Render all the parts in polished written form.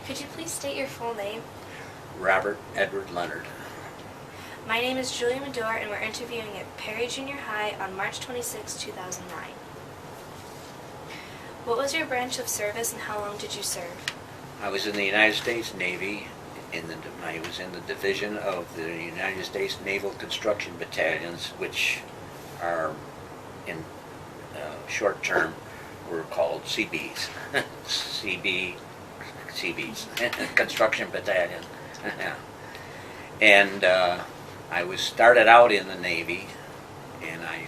Could you please state your full name? Robert Edward Leonard. My name is Julia Madora, and we're interviewing at Perry Junior High on March 26, 2009. What was your branch of service and how long did you serve? I was in the United States Navy. I was in the division of the United States Naval Construction Battalions, which are in short term were called Seabees. Seabees, Construction Battalion. And I was started out in the Navy, and I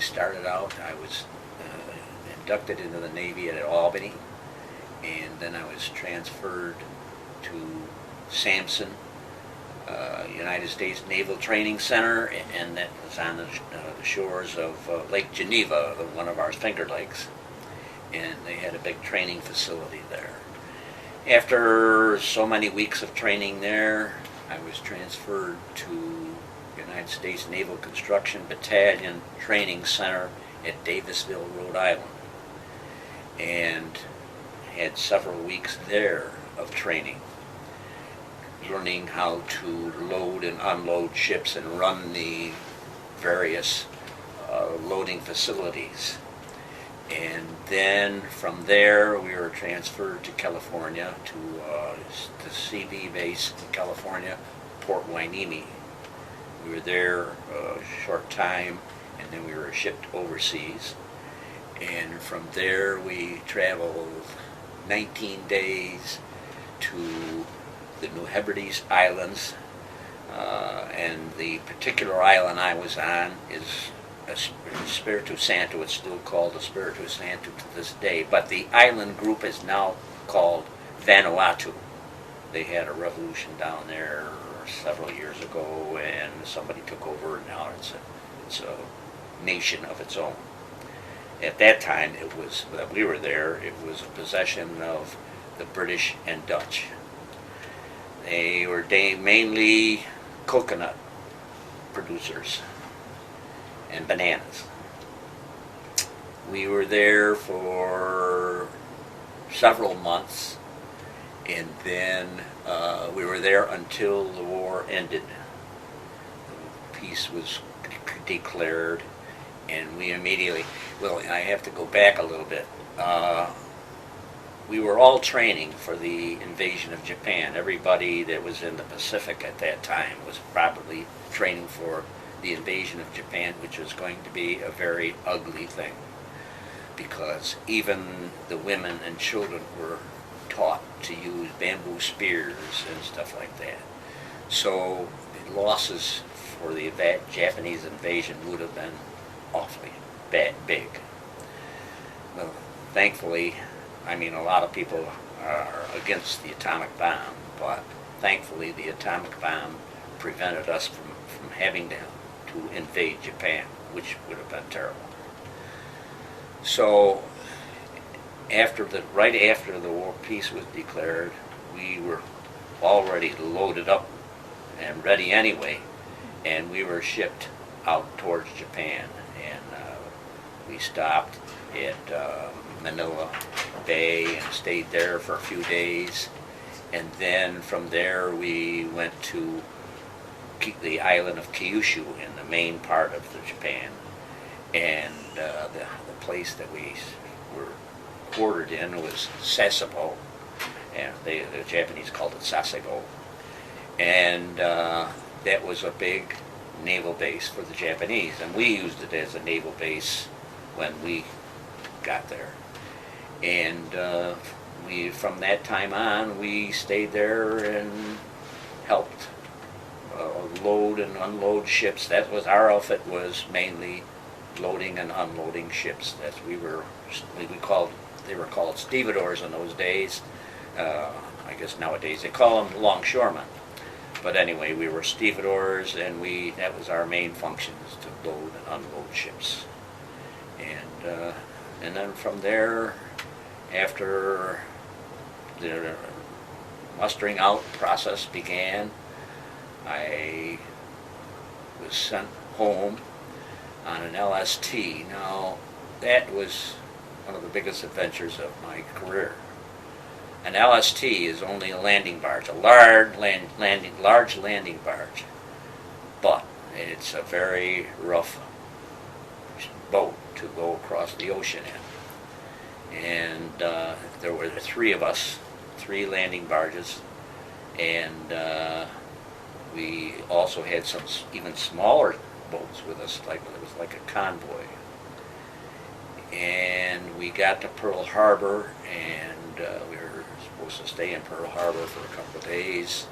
was inducted into the Navy at Albany, and then I was transferred to Sampson, United States Naval Training Center, and that was on the shores of Lake Geneva, one of our Finger Lakes, and they had a big training facility there. After so many weeks of training there, I was transferred to United States Naval Construction Battalion Training Center at Davisville, Rhode Island, and had several weeks there of training, learning how to load and unload ships and run the various loading facilities. And then from there we were transferred to California, to the Seabee base in California, Port Hueneme. We were there a short time, and then we were shipped overseas. And from there we traveled 19 days to the New Hebrides Islands, and the particular island I was on is Espiritu Santo. It's still called Espiritu Santo to this day, but the island group is now called Vanuatu. They had a revolution down there several years ago, and somebody took over, and now it's a nation of its own. At that time, that we were there, it was a possession of the British and Dutch. They were mainly coconut producers and bananas. We were there for several months, and then we were there until the war ended. Peace was declared, and we immediately, well, I have to go back a little bit. We were all training for the invasion of Japan. Everybody that was in the Pacific at that time was probably training for the invasion of Japan, which was going to be a very ugly thing, because even the women and children were taught to use bamboo spears and stuff like that. So the losses for the Japanese invasion would have been awfully big. Well, thankfully, I mean, a lot of people are against the atomic bomb, but thankfully the atomic bomb prevented us from having to invade Japan, which would have been terrible. So right after the war peace was declared, we were already loaded up and ready anyway, and we were shipped out towards Japan, and we stopped at Manila Bay and stayed there for a few days, and then from there we went to the island of Kyushu in the main part of Japan, and the place that we were quartered in was Sasebo, and the Japanese called it Sasebo, and that was a big naval base for the Japanese, and we used it as a naval base when we got there. And from that time on, we stayed there and helped load and unload ships. That was our outfit, was mainly loading and unloading ships. They were called stevedores in those days. I guess nowadays they call them longshoremen. But anyway, we were stevedores, and that was our main function, is to load and unload ships. And then from there, after the mustering out process began, I was sent home on an LST. Now, that was one of the biggest adventures of my career. An LST is only a landing barge, a large landing barge, but it's a very rough boat to go across the ocean in. And there were three of us, three landing barges, and we also had some even smaller boats with us, like it was like a convoy. And we got to Pearl Harbor, and we were supposed to stay in Pearl Harbor for a couple of days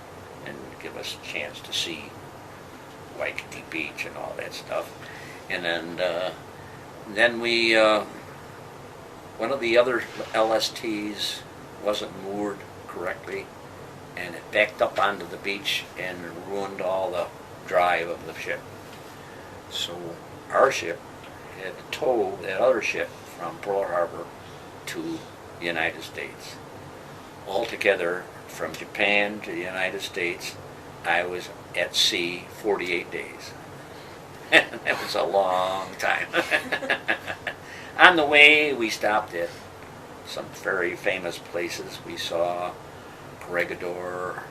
and give us a chance to see Waikiki Beach and all that stuff. And then we, one of the other LSTs wasn't moored correctly, and it backed up onto the beach and ruined all the drive of the ship. So our ship had to tow that other ship from Pearl Harbor to the United States. Altogether, from Japan to the United States, I was at sea 48 days. That was a long time. On the way, we stopped at some very famous places. We saw Corregidor,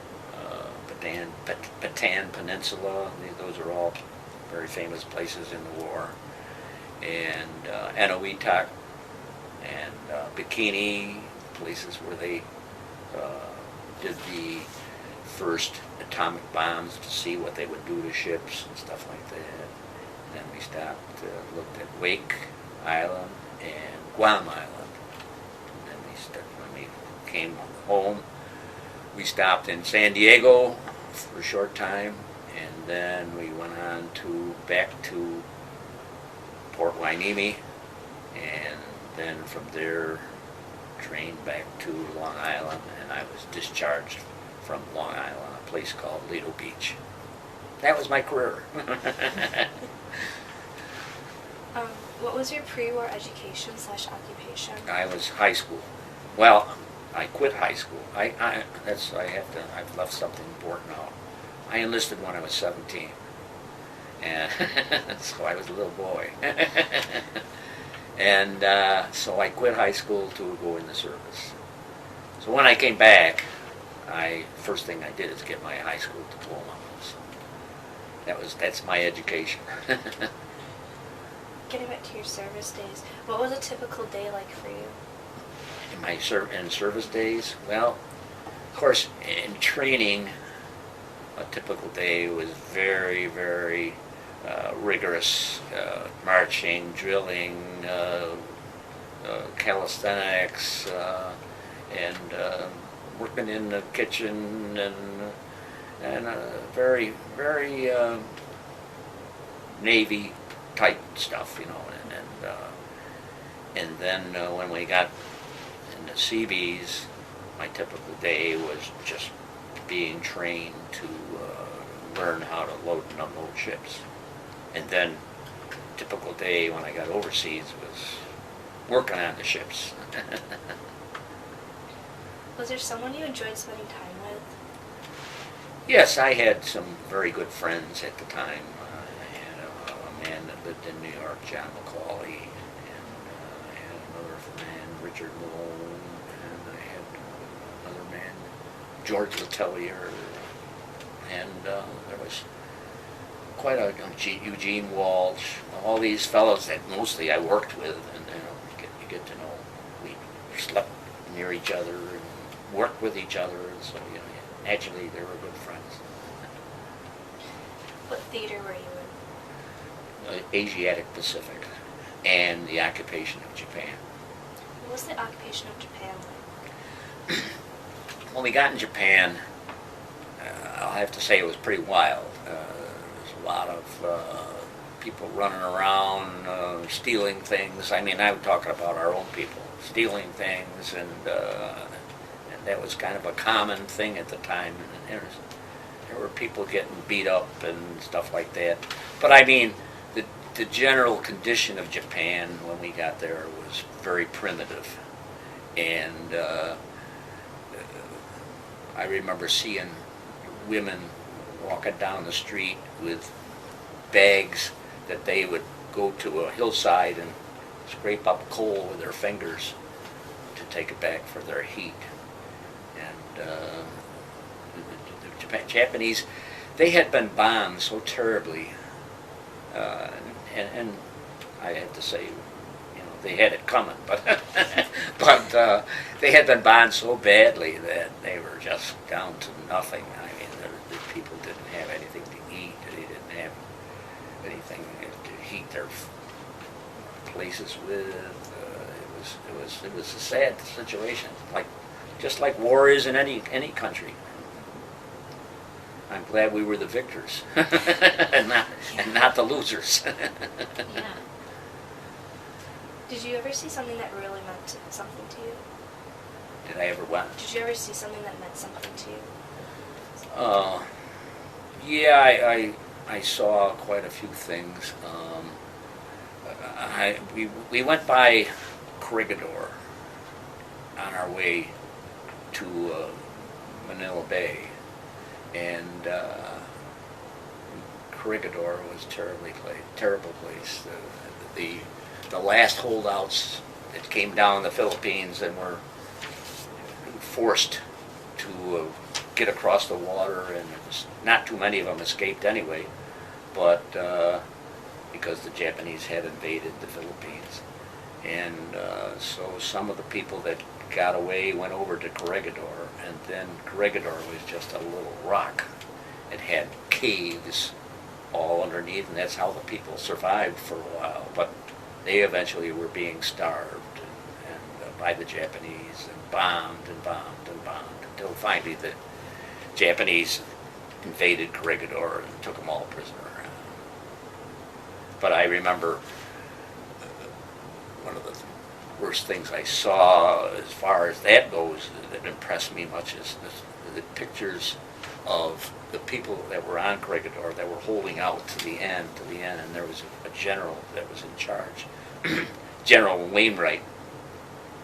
Bataan Peninsula. Those are all very famous places in the war. And Utica and Bikini, places where they did the first atomic bombs to see what they would do to ships and stuff like that. And then we stopped, looked at Wake Island and Guam Island. And then when we came home, we stopped in San Diego for a short time, and then we went on back to Port Hueneme, and then from there trained back to Long Island, and I was discharged from Long Island, a place called Lido Beach. That was my career. What was your pre-war education / occupation? I was high school. Well, I quit high school. I've left something important out. I enlisted when I was 17. And so I was a little boy. And so I quit high school to go in the service. So when I came back, first thing I did is get my high school diploma. So that's my education. Getting back to your service days, what was a typical day like for you? In service days, well, of course, in training, a typical day was very, very rigorous, marching, drilling, calisthenics, and working in the kitchen, and very, very Navy type stuff, you know, and then when we got in the Seabees, my typical day was just being trained to learn how to load and unload ships. And then typical day when I got overseas was working on the ships. Was there someone you enjoyed spending time with? Yes, I had some very good friends at the time. I had a man that lived in New York, John McCauley, and I had another man, Richard Malone, and I had another man, George Letelier, and there was quite a Eugene Walsh, all these fellows that mostly I worked with, and you get to know. We slept near each other and worked with each other, and so naturally they were good friends. What theater were you in? Asiatic Pacific, and the occupation of Japan. What was the occupation of Japan like? When we got in Japan, I'll have to say it was pretty wild. There was a lot of people running around, stealing things. I mean, I'm talking about our own people, stealing things, and that was kind of a common thing at the time. And there were people getting beat up and stuff like that. But I mean, the general condition of Japan when we got there was very primitive. And I remember seeing women walking down the street with bags that they would go to a hillside and scrape up coal with their fingers to take it back for their heat. Japanese, they had been bombed so terribly, and I have to say, they had it coming, but they had been bombed so badly that they were just down to nothing. I mean, the people didn't have anything to eat. They didn't have anything to heat their places with. It was a sad situation, just like war is in any country. I'm glad we were the victors and not the losers. Yeah. Did you ever see something that really meant something to you? Did I ever what? Did you ever see something that meant something to you? Yeah, I saw quite a few things. We went by Corregidor on our way to Manila Bay, and Corregidor was terrible place. The last holdouts that came down the Philippines and were forced to get across the water, and not too many of them escaped anyway, but because the Japanese had invaded the Philippines. And so some of the people that got away went over to Corregidor, and then Corregidor was just a little rock. It had caves all underneath, and that's how the people survived for a while. But they eventually were being starved and by the Japanese, and bombed and bombed and bombed, until finally the Japanese invaded Corregidor and took them all prisoner. But I remember one of the worst things I saw as far as that goes that impressed me much is the pictures of the people that were on Corregidor that were holding out to the end, and there was a general that was in charge, General Wainwright,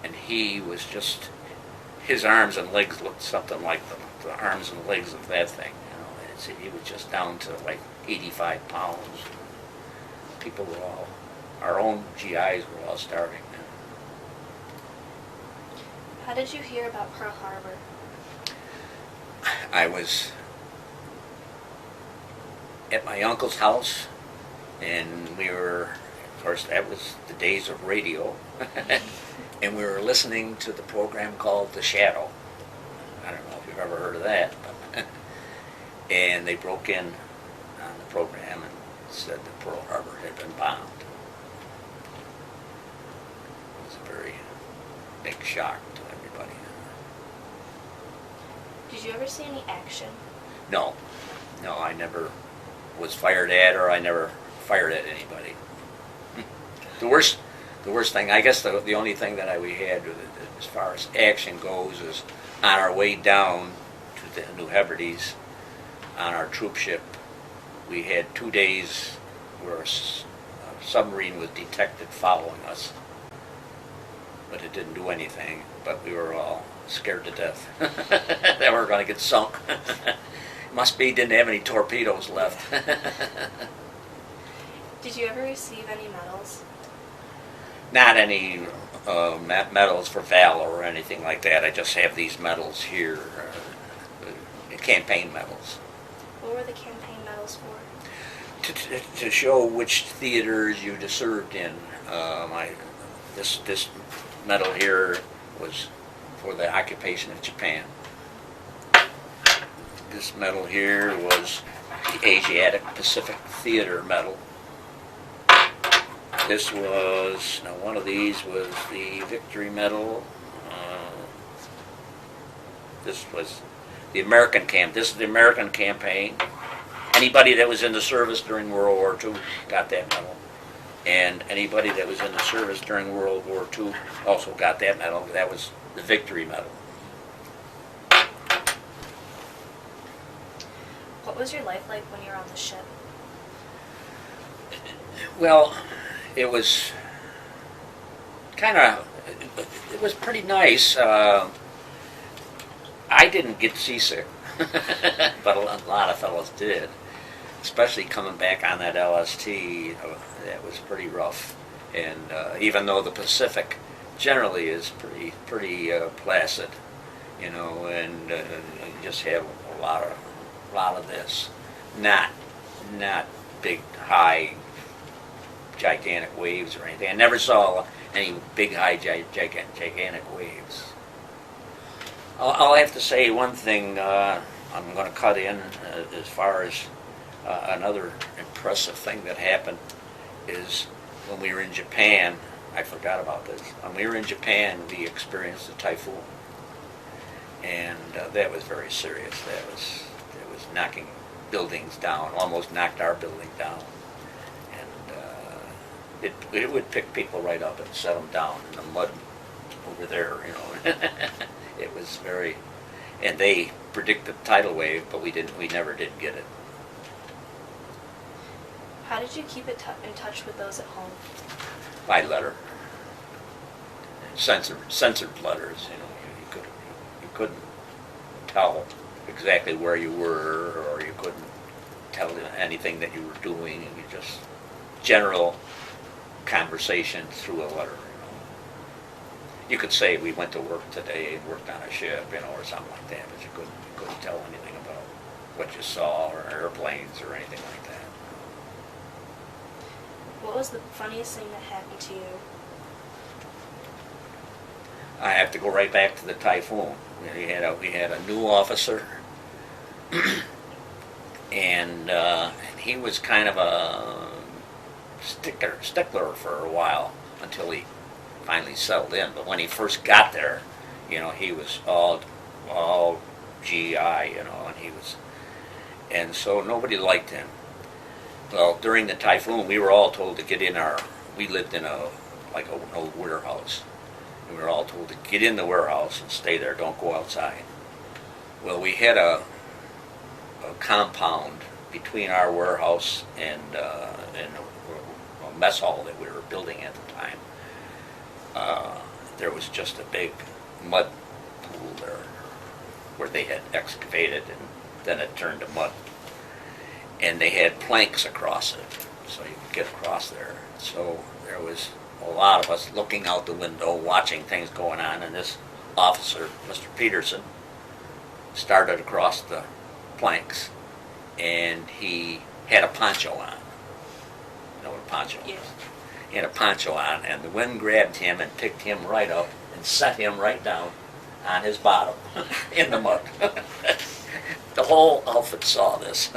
and he was just, his arms and legs looked something like the arms and legs of that thing. He was just down to like 85 pounds. People were all, our own GIs were all starving. How did you hear about Pearl Harbor? I was at my uncle's house, and we were, of course, that was the days of radio, and we were listening to the program called The Shadow. I don't know if you've ever heard of that, but and they broke in on the program and said that Pearl Harbor had been bombed. It was a very big shock to everybody. Did you ever see any action? No, I never was fired at, or I never fired at anybody. The worst thing, I guess the only thing that we had as far as action goes is on our way down to the New Hebrides on our troop ship, we had 2 days where a submarine was detected following us, but it didn't do anything, but we were all scared to death that we were going to get sunk. Must be didn't have any torpedoes left. Did you ever receive any medals? Not any medals for valor or anything like that. I just have these medals here, campaign medals. What were the campaign medals for? To show which theaters you served in. This medal here was for the occupation of Japan. This medal here was the Asiatic Pacific Theater Medal. This was, now one of these was the Victory Medal. This was the American camp. This is the American campaign. Anybody that was in the service during World War II got that medal. And anybody that was in the service during World War II also got that medal. That was the Victory Medal. What was your life like when you were on the ship? Well, it was it was pretty nice. I didn't get seasick, but a lot of fellows did, especially coming back on that LST. That was pretty rough. And even though the Pacific generally is pretty placid, and you just have a lot of lot of this. Not big, high, gigantic waves or anything. I never saw any big, high, gigantic waves. I'll have to say one thing I'm going to cut in as far as another impressive thing that happened is when we were in Japan. I forgot about this. When we were in Japan, we experienced a typhoon, and that was very serious. It was knocking buildings down, almost knocked our building down, and it would pick people right up and set them down in the mud over there. It was very, and they predicted tidal wave, but we never did get it. How did you keep in touch with those at home? By letter, censored letters. You couldn't tell exactly where you were, or you couldn't tell anything that you were doing. You just general conversation through a letter. You could say we went to work today and worked on a ship, or something like that, but you couldn't tell anything about what you saw or airplanes or anything like that. What was the funniest thing that happened to you? I have to go right back to the typhoon. We had a new officer, and he was kind of a stickler for a while until he finally settled in. But when he first got there, he was all GI, and so nobody liked him. Well, during the typhoon, we were all told to get in we lived in an old warehouse. And we were all told to get in the warehouse and stay there, don't go outside. Well, we had a compound between our warehouse and a mess hall that we were building at the time. There was just a big mud pool there where they had excavated, and then it turned to mud. And they had planks across it, so you could get across there. So there was a lot of us looking out the window, watching things going on, and this officer, Mr. Peterson, started across the planks, and he had a poncho on. You know what a poncho is? Yeah. He had a poncho on, and the wind grabbed him and picked him right up and set him right down on his bottom in the mud. The whole outfit saw this.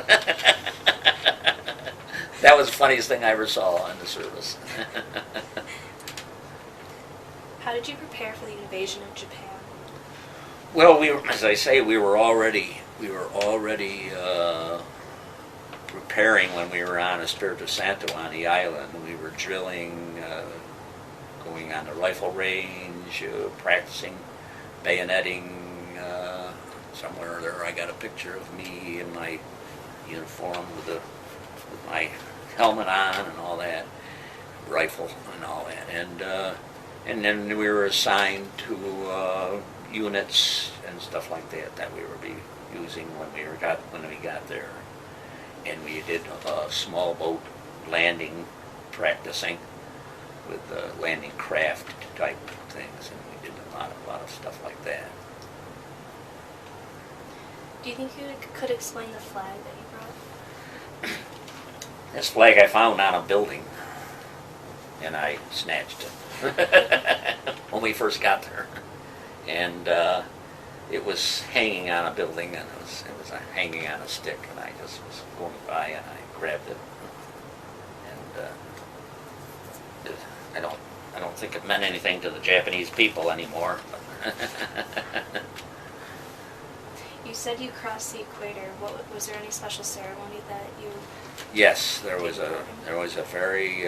That was the funniest thing I ever saw in the service. How did you prepare for the invasion of Japan? Well, as I say, we were already preparing when we were on Espiritu Santo on the island. We were drilling, going on the rifle range, practicing bayoneting. Somewhere there, I got a picture of me in my uniform with my helmet on and all that, rifle and all that, and then we were assigned to units and stuff like that we would be using when we got there, and we did a small boat landing practicing with landing craft type things, and we did a lot of stuff like that. Do you think you could explain the flag that you brought? This flag I found on a building, and I snatched it when we first got there. And it was hanging on a building, and it was hanging on a stick, and I just was going by, and I grabbed it. And I don't think it meant anything to the Japanese people anymore. You said you crossed the equator. Was there any special ceremony that you? Yes, there was a very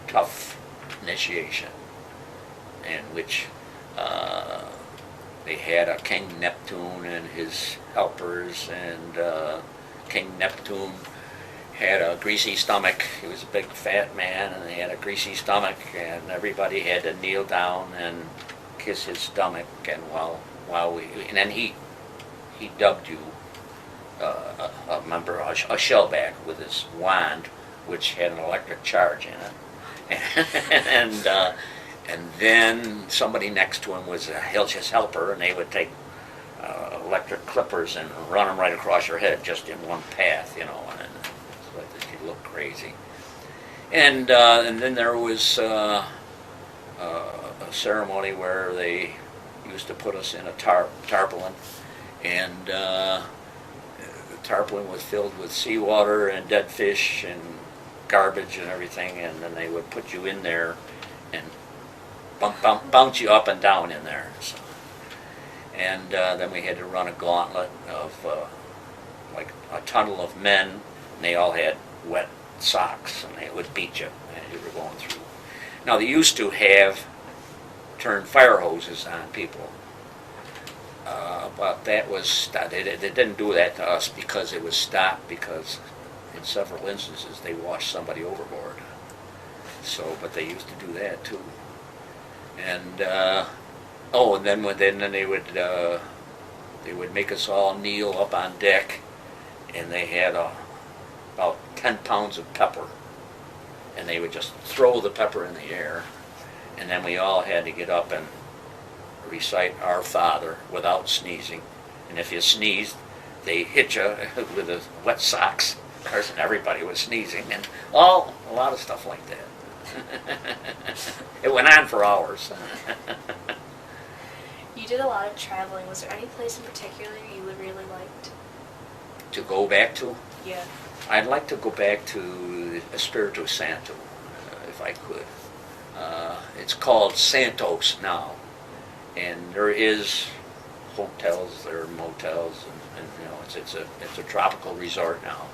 tough initiation, in which they had a King Neptune and his helpers, and King Neptune had a greasy stomach. He was a big fat man, and he had a greasy stomach, and everybody had to kneel down and kiss his stomach, and and then he dubbed you a shellback with his wand, which had an electric charge in it, and then somebody next to him was his helper, and they would take electric clippers and run them right across your head just in one path, you know, and it's like you look crazy. And then there was a ceremony where they used to put us in a tarpaulin, and the tarpaulin was filled with seawater and dead fish and garbage and everything, and then they would put you in there and bounce you up and down in there. So, and then we had to run a gauntlet of like a tunnel of men, and they all had wet socks, and they would beat you as you were going through. Now, they used to have turned fire hoses on people, but that was they didn't do that to us because it was stopped because in several instances they washed somebody overboard. So, but they used to do that too. And and then they would make us all kneel up on deck, and they had about 10 pounds of pepper, and they would just throw the pepper in the air, and then we all had to get up and recite Our Father without sneezing, and if you sneezed, they hit you with the wet socks. Of course, everybody was sneezing, and a lot of stuff like that. It went on for hours. You did a lot of traveling. Was there any place in particular you would really like To go back to? Yeah. I'd like to go back to Espiritu Santo, if I could. It's called Santos now, and there is hotels, there are motels, and you know, it's a tropical resort now.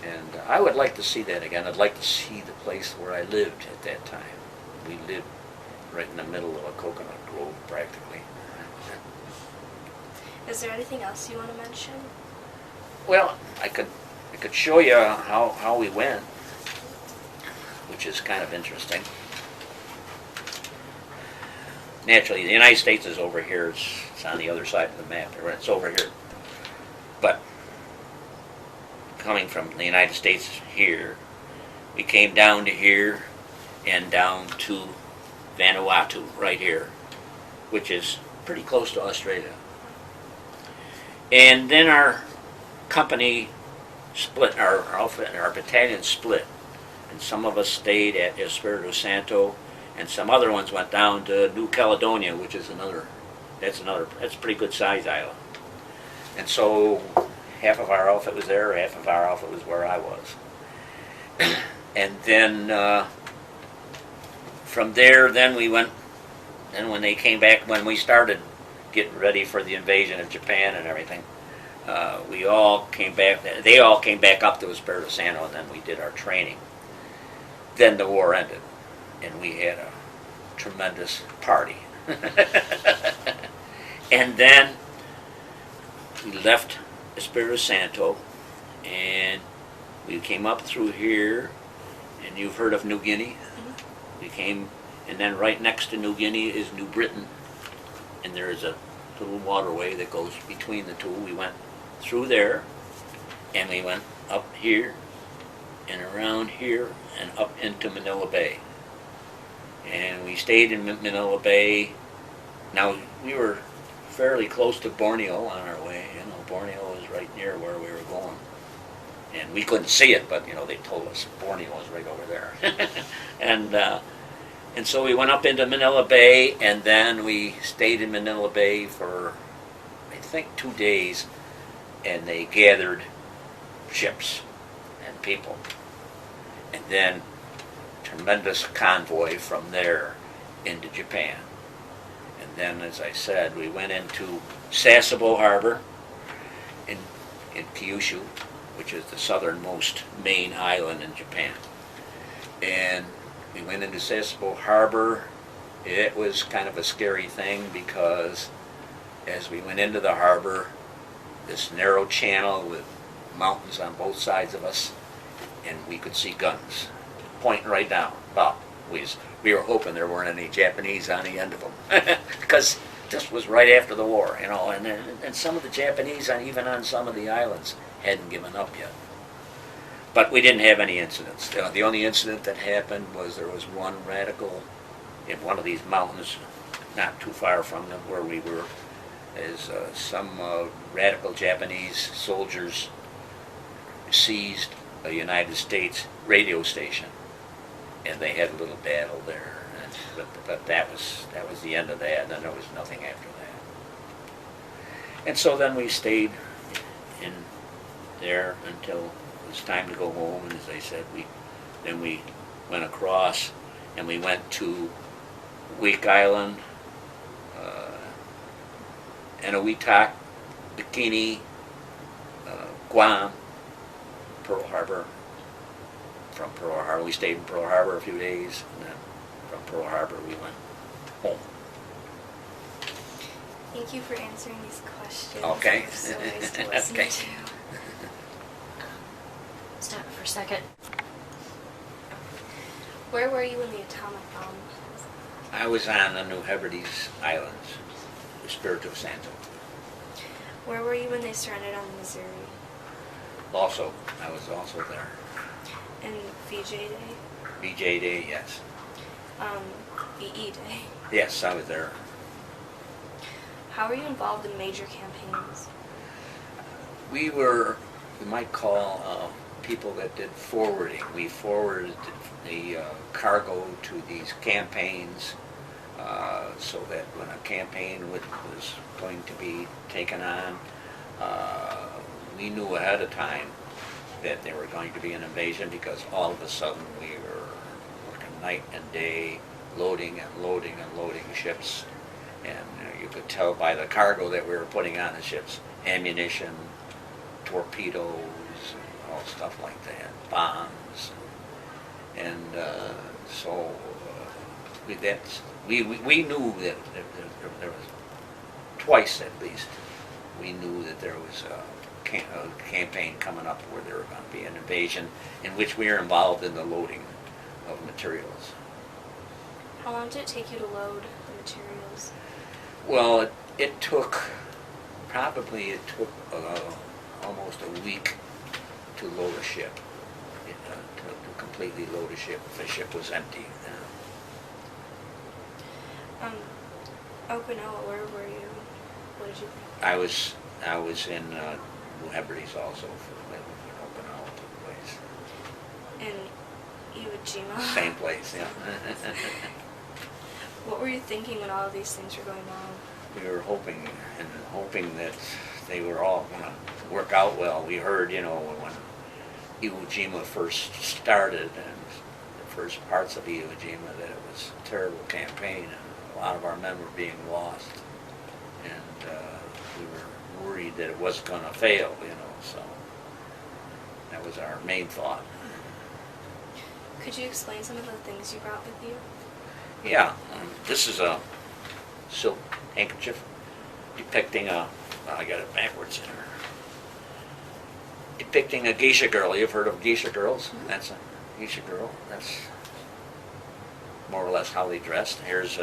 And I would like to see that again. I'd like to see the place where I lived at that time. We lived right in the middle of a coconut grove, practically. Is there anything else you want to mention? Well, I could show you how we went, which is kind of interesting. Naturally, the United States is over here. It's on the other side of the map. It's over here. But coming from the United States here, we came down to here and down to Vanuatu right here, which is pretty close to Australia. And then our company split, our outfit, our battalion split, and some of us stayed at Espiritu Santo, and some other ones went down to New Caledonia, which is that's a pretty good sized island. And so half of our outfit was there, half of our outfit was where I was. And then from there, then we went, and when they came back, when we started getting ready for the invasion of Japan and everything, we all came back, they all came back up to Espiritu Santo, and then we did our training. Then the war ended, and we had a tremendous party. And then we left Espiritu Santo, and we came up through here, and you've heard of New Guinea. Mm-hmm. We came, and then right next to New Guinea is New Britain, and there is a little waterway that goes between the two. We went through there, and we went up here, and around here, and up into Manila Bay. And we stayed in Manila Bay. Now, we were fairly close to Borneo on our way. You know, Borneo is right near where we were going. And we couldn't see it, but, you know, they told us Borneo was right over there. And so we went up into Manila Bay, and then we stayed in Manila Bay for, I think, 2 days, and they gathered ships and people. And then tremendous convoy from there into Japan. And then, as I said, we went into Sasebo Harbor in Kyushu, which is the southernmost main island in Japan. And we went into Sasebo Harbor. It was kind of a scary thing because as we went into the harbor, this narrow channel with mountains on both sides of us, and we could see guns pointing right down. Well, we were hoping there weren't any Japanese on the end of them because this was right after the war, you know, and some of the Japanese, even on some of the islands, hadn't given up yet. But we didn't have any incidents. The only incident that happened was there was one radical in one of these mountains, not too far from where we were, is some radical Japanese soldiers seized a United States radio station, and they had a little battle there. But that was the end of that, and then there was nothing after that. And so then we stayed in there until it was time to go home, and as I said, we went across, and we went to Wake Island, Utica, Bikini, Guam, Pearl Harbor. From Pearl Harbor, we stayed in Pearl Harbor a few days, and then from Pearl Harbor we went home. Thank you for answering these questions. Okay. They're so nice to listen Okay. to. Stop for a second. Where were you when the atomic bomb? I was on the New Hebrides Islands, Espiritu Santo. Where were you when they surrendered on the Missouri? Also, I was also there. And VJ Day? VJ Day, yes. VE Day? Yes, I was there. How were you involved in major campaigns? We were, you might call people that did forwarding. We forwarded the cargo to these campaigns so that when a campaign was going to be taken on, we knew ahead of time that there were going to be an invasion, because all of a sudden we were working night and day, loading and loading and loading ships. And you could tell by the cargo that we were putting on the ships: ammunition, torpedoes, and all stuff like that, bombs. And so we knew that there was, twice at least, we knew that there was a campaign coming up where there were going to be an invasion in which we were involved in the loading of materials. How long did it take you to load the materials? Well, it took almost a week to load a ship, to completely load a ship if the ship was empty. Okinawa, where were you? What did you think? I was in New Hebrides also for Okinawa took place. In Iwo Jima? Same place, yeah. What were you thinking when all of these things were going on? We were hoping that they were all going to work out well. We heard, when Iwo Jima first started, and the first parts of Iwo Jima, that it was a terrible campaign, and a lot of our men were being lost, and we were worried that it wasn't going to fail, so that was our main thought. Could you explain some of the things you brought with you? Yeah, this is a silk handkerchief depicting I got it backwards here. Depicting a geisha girl. You've heard of geisha girls? Mm-hmm. That's a geisha girl. That's more or less how they dressed. Here's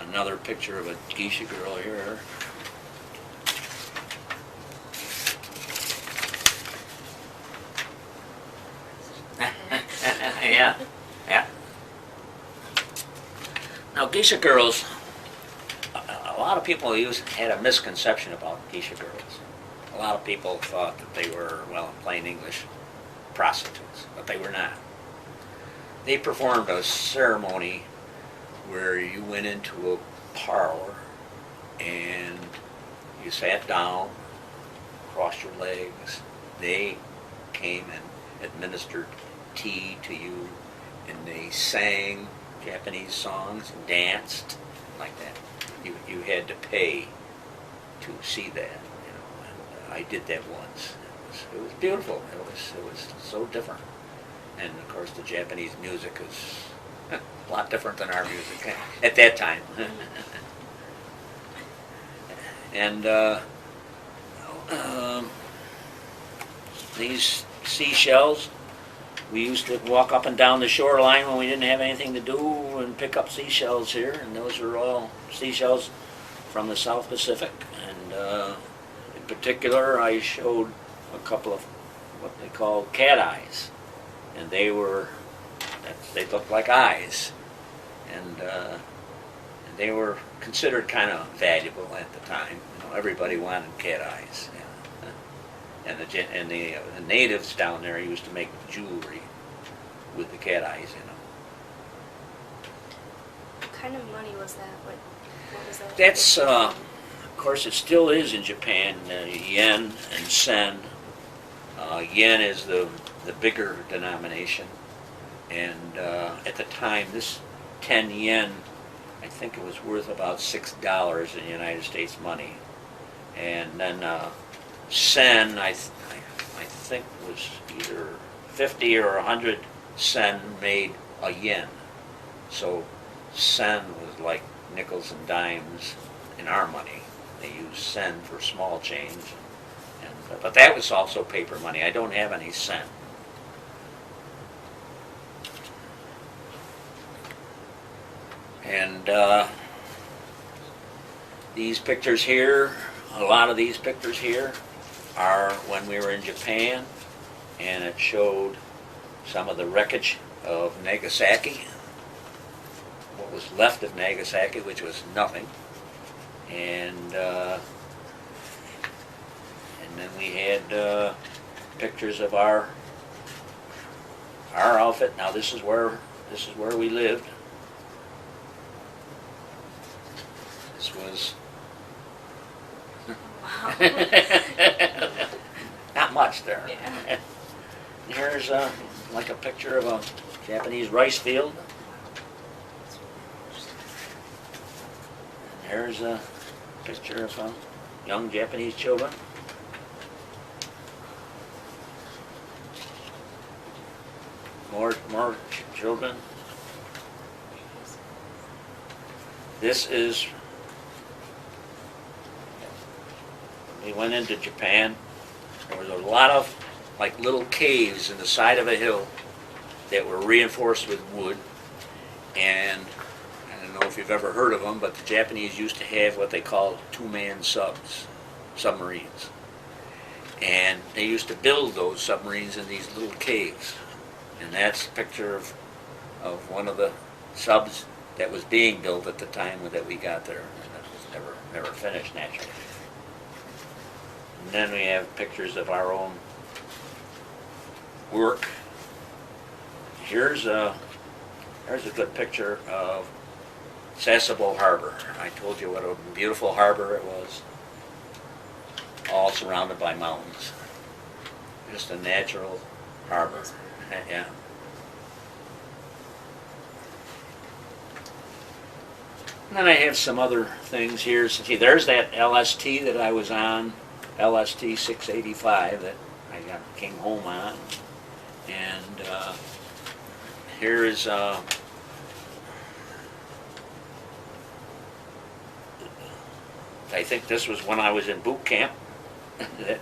another picture of a geisha girl here. Yeah, yeah. Now, geisha girls, a lot of people had a misconception about geisha girls. A lot of people thought that they were, well, in plain English, prostitutes, but they were not. They performed a ceremony where you went into a parlor and you sat down, crossed your legs. They came and administered tea to you, and they sang Japanese songs and danced like that. You had to pay to see that, and I did that once. It was beautiful. It was so different. And of course, the Japanese music is a lot different than our music at that time. And these seashells, we used to walk up and down the shoreline when we didn't have anything to do and pick up seashells here, and those are all seashells from the South Pacific. And in particular, I showed a couple of what they call cat eyes, and they looked like eyes, and they were considered kind of valuable at the time. You know, everybody wanted cat eyes. And the natives down there used to make jewelry with the cat eyes, you know. What kind of money was that? What was that? That's, of course, it still is in Japan, yen and sen. Yen is the bigger denomination. And at the time, this 10 yen, I think it was worth about $6 in United States money. And then sen, I think was either 50 or 100 sen made a yen. So sen was like nickels and dimes in our money. They used sen for small change. But that was also paper money. I don't have any sen. And these pictures here, a lot of these pictures here are when we were in Japan, and it showed some of the wreckage of Nagasaki, what was left of Nagasaki, which was nothing. And then we had pictures of our outfit. Now this is where we lived. This was Wow. not much there. Yeah. Here's like a picture of a Japanese rice field. Here's a picture of young Japanese children. More children. This is, we went into Japan. There was a lot of like little caves in the side of a hill that were reinforced with wood. And I don't know if you've ever heard of them, but the Japanese used to have what they called two-man submarines. And they used to build those submarines in these little caves. And that's a picture of one of the subs that was being built at the time that we got there. And that was never finished, naturally. And then we have pictures of our own work. Here's a good picture of Sasebo Harbor. I told you what a beautiful harbor it was, all surrounded by mountains. Just a natural harbor. Yeah. And then I have some other things here. See, there's that LST that I was on, LST 685 that I came home on. And here is I think this was when I was in boot camp. That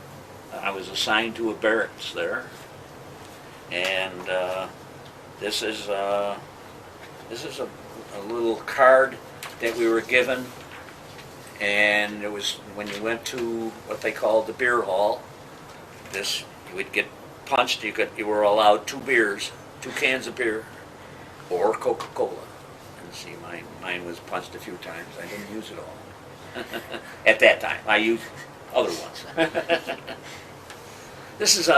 I was assigned to a barracks there. And this is a little card that we were given, and it was when you went to what they called the beer hall. This, you would get punched. You were allowed 2 beers, 2 cans of beer, or Coca-Cola. And see, mine was punched a few times. I didn't use it all at that time. I used other ones. This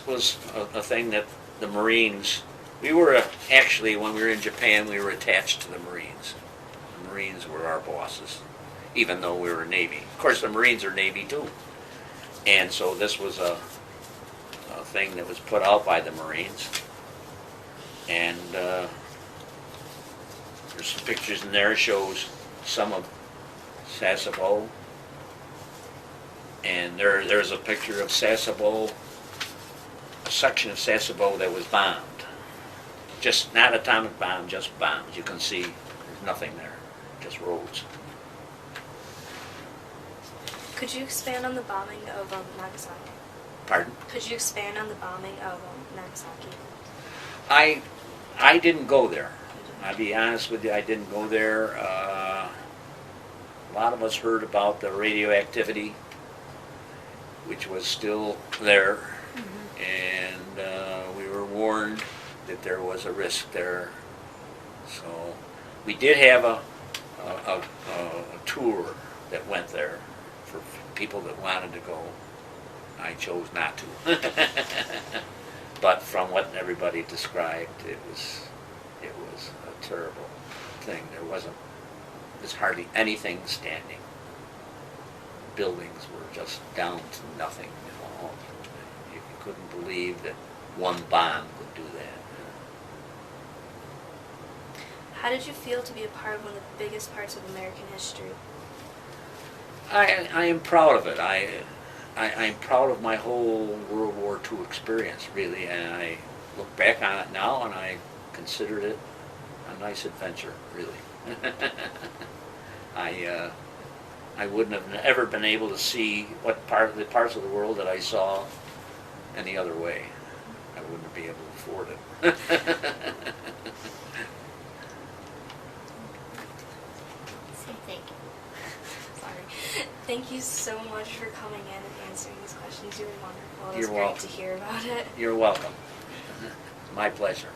was a thing that the Marines, we were actually, when we were in Japan, we were attached to the Marines. The Marines were our bosses, even though we were Navy. Of course, the Marines are Navy too. And so this was a thing that was put out by the Marines. And there's some pictures in there, shows some of Sasebo. And there's a picture of Sasebo, a section of Sasebo that was bombed. Just not atomic bomb, just bombs. You can see there's nothing there, just roads. Could you expand on the bombing of Nagasaki? Pardon? Could you expand on the bombing of Nagasaki? I didn't go there. I'll be honest with you, I didn't go there. A lot of us heard about the radioactivity, which was still there, and we were warned that there was a risk there. So We did have a tour that went there for people that wanted to go. I chose not to. But from what everybody described, it was a terrible thing. There's hardly anything standing. Buildings were just down to nothing. You couldn't believe that one bomb could do that. How did you feel to be a part of one of the biggest parts of American history? I am proud of it. I'm proud of my whole World War II experience, really, and I look back on it now and I considered it a nice adventure, really. I wouldn't have ever been able to see the parts of the world that I saw any other way. I wouldn't be able to afford it. Thank you. Sorry. Thank you so much for coming in and answering these questions. You were wonderful. It was You're great welcome. to hear about it. You're welcome. My pleasure.